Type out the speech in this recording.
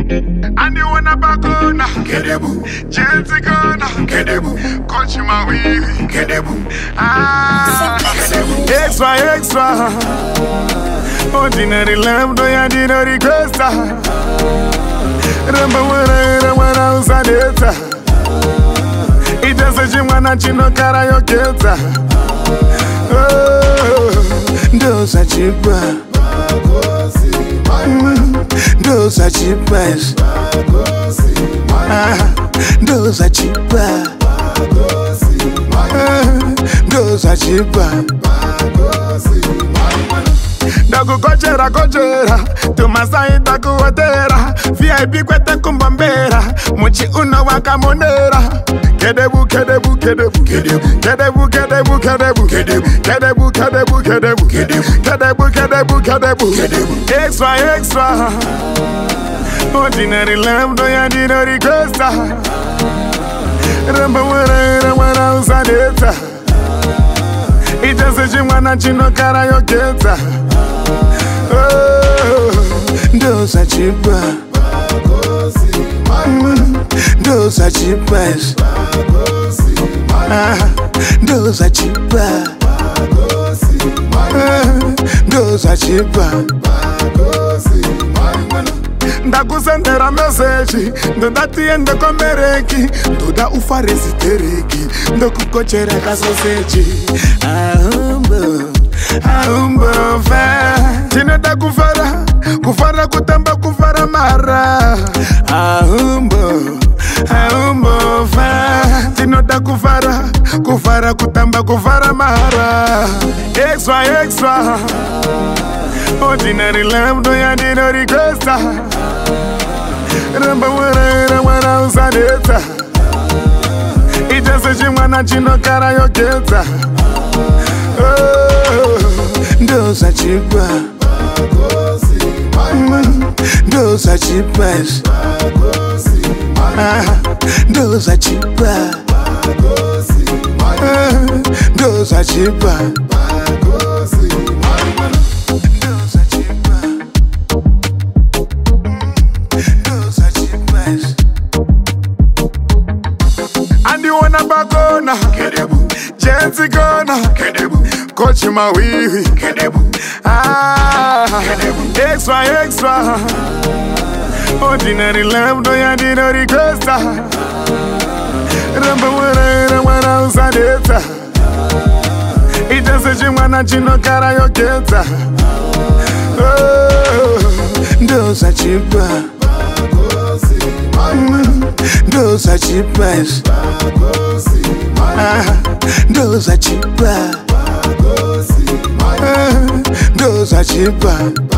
And you wanna back on Kedebu, Chelsea gonna Kedebu, Coach Maui Kedebu. Extra. Ordinary love, no ya did not request. Remember when I was at it. It doesn't seem when I chino karaoke. Those are cheaper. Those are cheaper. Those are cheaper. Those are cheaper. Dago kojera Tumasai dago wadera VIP kwete kumbambera Muchi uno wakamonera Kedebu Extra Ordinary love no ya did not request. Remember when I was at it. It doesn't seem when I chino karaoke. Those are cheaper. Those are cheaper. Those are cheaper. Those are cheaper. Ndakusendera message ndodati ende komereki ndoda ufaresi tereki ndokukochera kasoseji ahumbo fa tinoda kufara kutamba kufara mara ahumbo fa tinoda kufara kutamba kufara mara extra ordinary love no ya did not request. Remember when I was at it. It doesn't seem when I chino karaoke. Those are cheaper. Those are cheaper. Those are cheaper. Those are cheaper. And you wanna back on Kedebu, Chelsea gonna Kedebu, Coach Maui Kedebu. Extra. Ordinary love no ya did not request. Remember when I was at it. It doesn't seem when I chino karaoke. Those are cheaper. Those are cheaper. Those are cheaper. Those are cheaper.